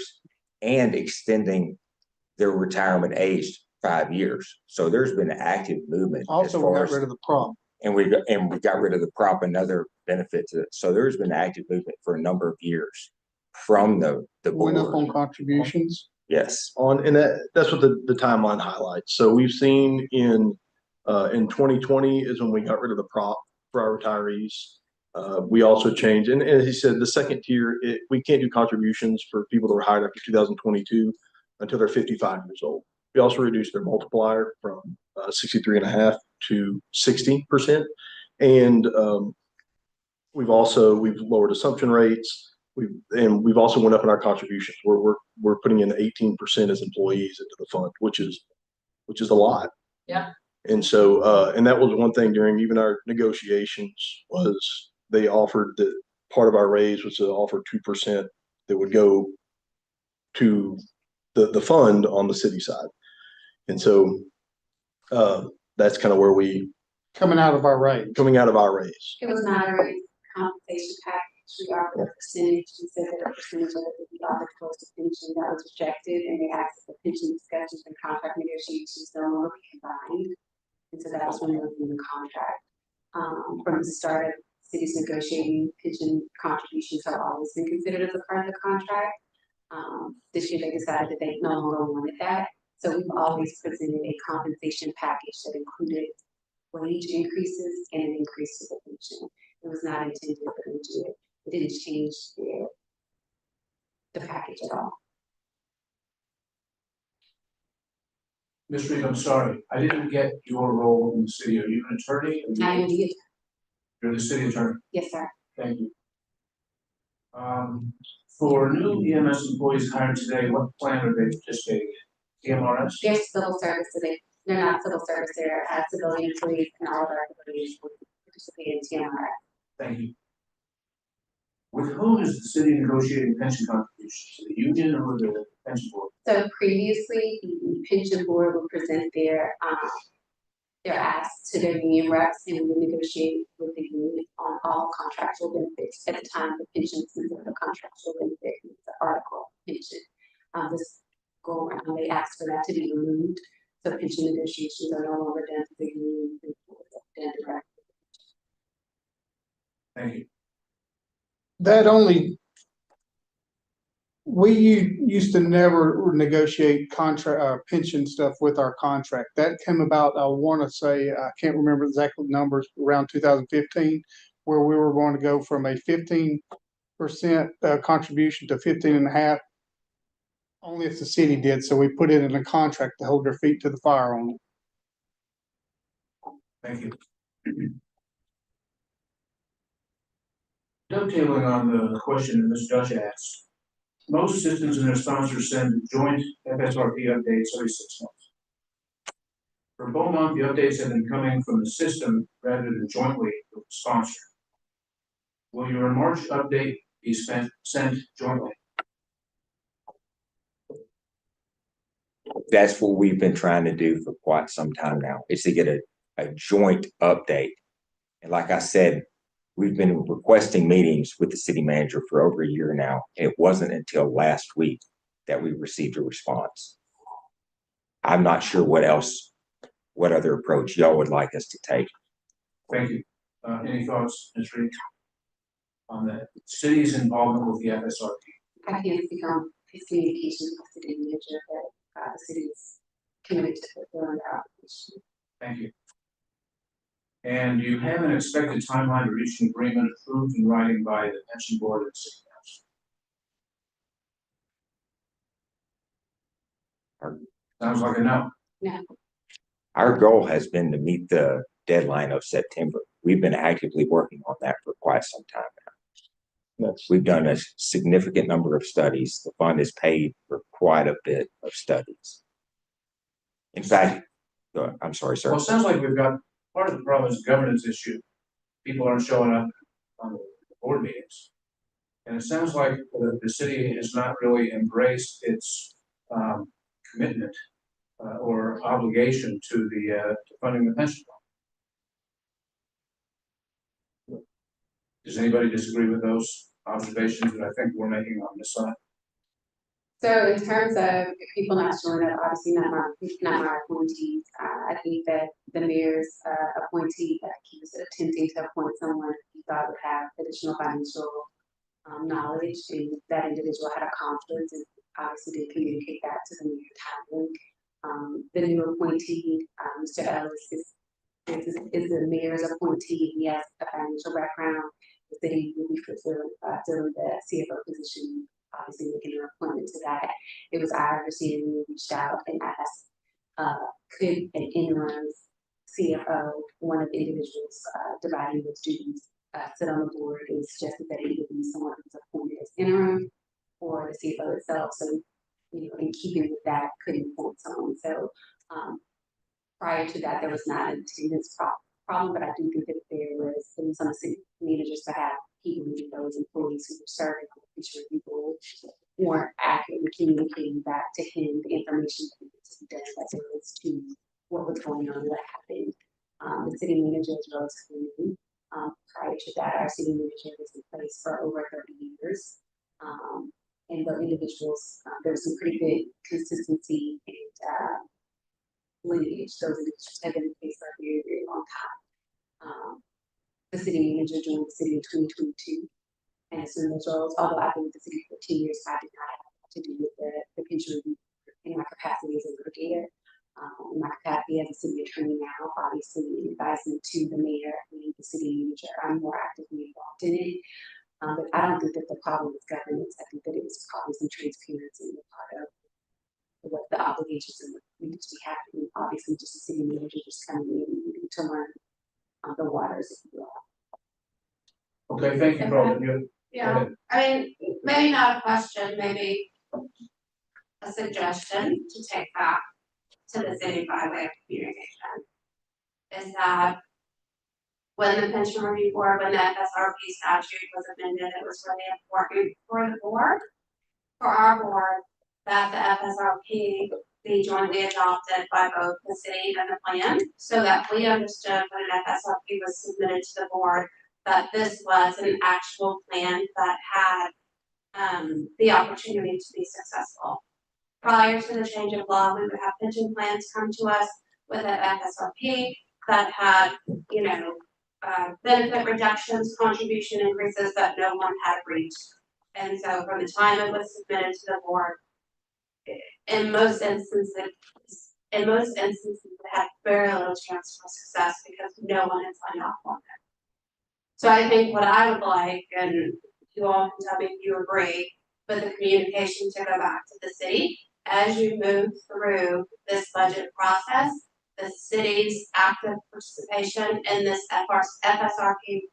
and extending their retirement age 5 years. So there's been active movement.
Also, we got rid of the prop.
And we got rid of the prop, another benefit to it. So there's been active movement for a number of years from the
Went up on
board.
contributions.
Yes.
And that's what the timeline highlights. So we've seen in 2020 is when we got rid of the prop for our retirees. We also changed, and as he said, the second tier, we can't do contributions for people that were hired after 2022 until they're 55 years old. We also reduced their multiplier from 63.5 to 60%. And we've lowered assumption rates. We've also went up in our contributions. We're putting in 18% as employees into the fund, which is a lot.
Yeah.
And so, and that was one thing during even our negotiations was they offered that part of our raise was to offer 2% that would go to the fund on the city side. And so, that's kind of where
Coming out of our raise.
It was not a raise compensation package. We offered a percentage. We said that a percentage of it would be offered towards the pension. That was rejected, and they asked if the pension discussions and contract negotiations no longer be combined. And so that was removed from the contract. From the start of cities negotiating, pension contributions have always been considered as a part of the contract. This year they decided that they no longer wanted that. So we've always presented a compensation package that included wage increases and an increase to the pension. It was not intended for them to It didn't change the package at all.
Ms. Reed, I'm sorry, I didn't get your role in the city. Are you an attorney?
I am the,
You're the city attorney.
yes, sir.
Thank you. For new EMS employees hired today, what plan are they participating in? TMRS?
They're civil service today. They're not civil service, they're civilian employees, and all of our employees will participate in TMRS.
Thank you. With whom is the city negotiating pension contributions? To the union or the pension board?
So previously, the pension board would present their asks to their union reps, and we would negotiate with the union on all contractual benefits. At the time, the pension was considered a contractual benefit, the article pension. This go around, they asked for that to be removed. So pension negotiations are no longer done to the union, done directly.
Thank you.
That only, we used to never negotiate contract, pension stuff with our contract. That came about, I want to say, I can't remember exactly numbers, around 2015, where we were going to go from a 15% contribution to 15.5%. Only if the city did, so we put it in a contract to hold their feet to the fire on it.
Thank you. Dovetailing on the question that Ms. Dutch asked, most systems and their sponsors send joint FSRP updates every 6 months. For Beaumont, the updates have been coming from the system rather than jointly with the sponsor. Will your March update be sent jointly?
That's what we've been trying to do for quite some time now, is to get a joint update. And like I said, we've been requesting meetings with the city manager for over a year now. It wasn't until last week that we received a response. I'm not sure what other approach y'all would like us to take.
Thank you. Any thoughts, Ms. Reed, on the city's involvement with the FSRP?
I can't speak on his communication with the city manager, but the city is committed to fulfilling their obligation.
Thank you. And you have an expected timeline to reach an agreement approved in writing by the pension board and city council? Sounds like a no.
No.
Our goal has been to meet the deadline of September. We've been actively working on that for quite some time now. We've done a significant number of studies. The fund is paid for quite a bit of studies. In fact, I'm sorry, sir.
Well, it sounds like we've got part of the problem is a governance issue. People aren't showing up on the board meetings. And it sounds like the city has not really embraced its commitment or obligation to the to funding the pension fund. Does anybody disagree with those observations that I think we're making on this side?
So in terms of people not showing up, obviously not my appointees. I think that the mayor's appointee that he was attempting to appoint someone he thought would have additional financial knowledge, and that individual had a conflict, and obviously did communicate that to the mayor timely. The new appointee, Mr. Ellis, is the mayor's appointee. He has a financial background. The city will be fulfilling the CFO position, obviously making an appointment to that. It was our understanding we reached out and asked, could an interim CFO, one of the individuals dividing those duties, sit on the board, and suggested that it would be someone who's appointed as interim or the CFO itself. So, in keeping with that, could appoint someone. So, prior to that, there was not an attendance problem, but I do think that there was some city managers to have people, those employees who were serving on the future people weren't accurately communicating back to him the information that needed to be done as it relates to what was going on, what happened. The city manager is relatively new. Prior to that, our city manager was in place for over 30 years. And the individuals, there was some pretty good consistency and lineage. Those individuals have been in place for a very, very long time. The city manager joined the city in 2022 and assumed those roles, although I've been with the city for 10 years, I did not have to do with the pension review in my capacity as a litigator. In my capacity as a city attorney now, obviously advising to the mayor and the city manager, I'm more actively involved in it. But I don't think that the problem was governance. I think that it was probably some transparency on the part of what the obligations and what needed to be happening. Obviously, just a city manager just coming in and needing to learn the waters, if you will.
Okay, thank you, Carl. You-
Yeah, I mean, maybe not a question, maybe a suggestion to take back to the city by way of communication. Is that when the pension review board, when the FSRP statute was amended, it was really important for the board, for our board, that the FSRP be jointly adopted by both the city and the plan, so that we understood when an FSRP was submitted to the board, that this was an actual plan that had the opportunity to be successful. Prior to the change of law, we would have pension plans come to us with an FSRP that had, you know, benefit reductions, contribution increases that no one had reached. And so from the time it was submitted to the board, in most instances, it had very little chance for success because no one had signed off on it. So I think what I would like, and you all can tell me if you agree, but the communication to go back to the city as you move through this budget process, the city's active participation in this FSRP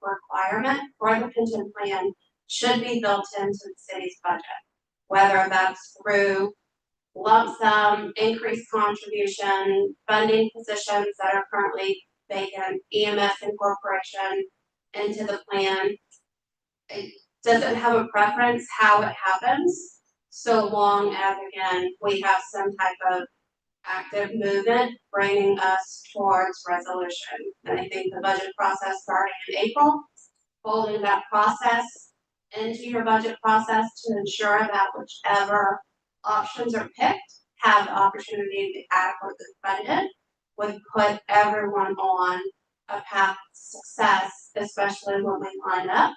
requirement for the pension plan should be built into the city's budget, whether that's through lump sum, increased contribution, funding positions that are currently vacant, EMS incorporation into the plan. It doesn't have a preference how it happens, so long as, again, we have some type of active movement bringing us towards resolution. And I think the budget process starting in April, folding that process into your budget process to ensure that whichever options are picked have the opportunity to be adequately funded would put everyone on a path to success, especially when we line up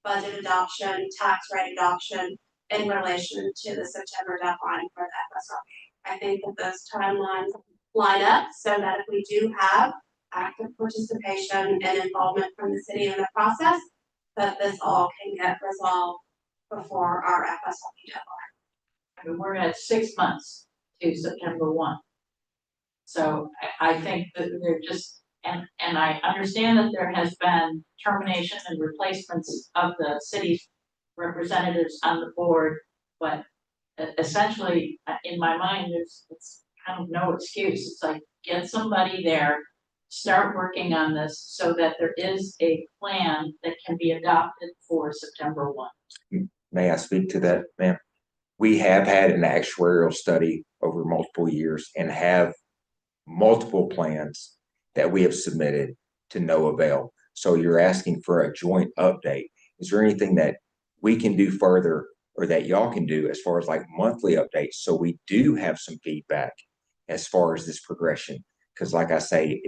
budget adoption, tax rate adoption in relation to the September deadline for the FSRP. I think that those timelines line up so that if we do have active participation and involvement from the city in the process, that this all can get resolved before our FSRP deadline.
I mean, we're at 6 months to September 1. So I think that they're just, and I understand that there has been termination and replacements of the city's representatives on the board, but essentially, in my mind, it's kind of no excuse. It's like, get somebody there, start working on this so that there is a plan that can be adopted for September 1.
May I speak to that, ma'am? We have had an actuarial study over multiple years and have multiple plans that we have submitted to no avail. So you're asking for a joint update. Is there anything that we can do further or that y'all can do as far as like monthly updates so we do have some feedback as far as this progression? Because like I say,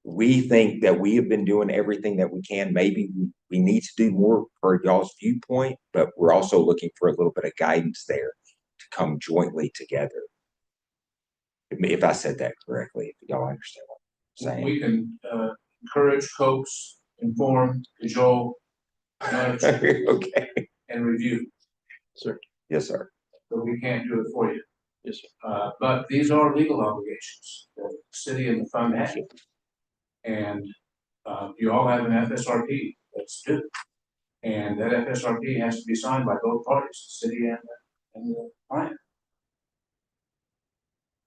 we think that we have been doing everything that we can. Maybe we need to do more per y'all's viewpoint, but we're also looking for a little bit of guidance there to come jointly together. If I said that correctly, if y'all understand what I'm saying.
We can encourage, coax, inform, cajole, nudge,
Okay.
and review.
Sir.
Yes, sir.
But we can't do it for you.
Yes, sir.
But these are legal obligations that the city and the fund have. And you all have an FSRP that's due. And that FSRP has to be signed by both parties, the city and the client.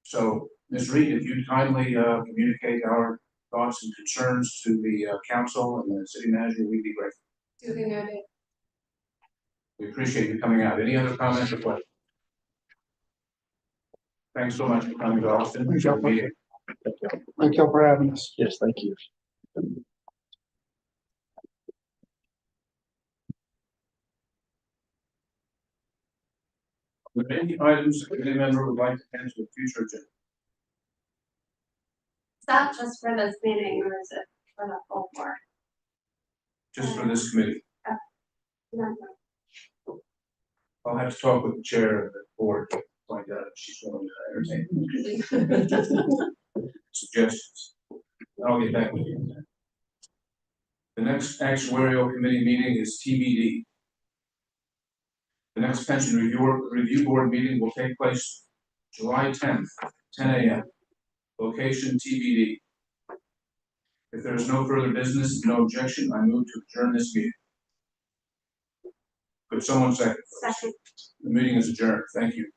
So, Ms. Reed, if you'd kindly communicate our thoughts and concerns to the council and the city manager, we'd be grateful.
Duly noted.
We appreciate you coming out. Any other comments or questions? Thanks so much for coming to Austin.
Thank you.
Meeting.
Thank you for having us.
Yes, thank you.
Are there any items that any member would like to add to the future agenda?
Is that just for this meeting or is it for the whole board?
Just for this committee?
No.
I'll have to talk with the chair of the board to find out if she's willing to entertain suggestions. I'll get back with you. The The next actuarial committee meeting is TBD. The next pension review board meeting will take place July 10th, 10 a.m. Location TBD. If there is no further business, no objection, I move to adjourn this meeting. Could someone second?
Second.
The meeting is adjourned. Thank you.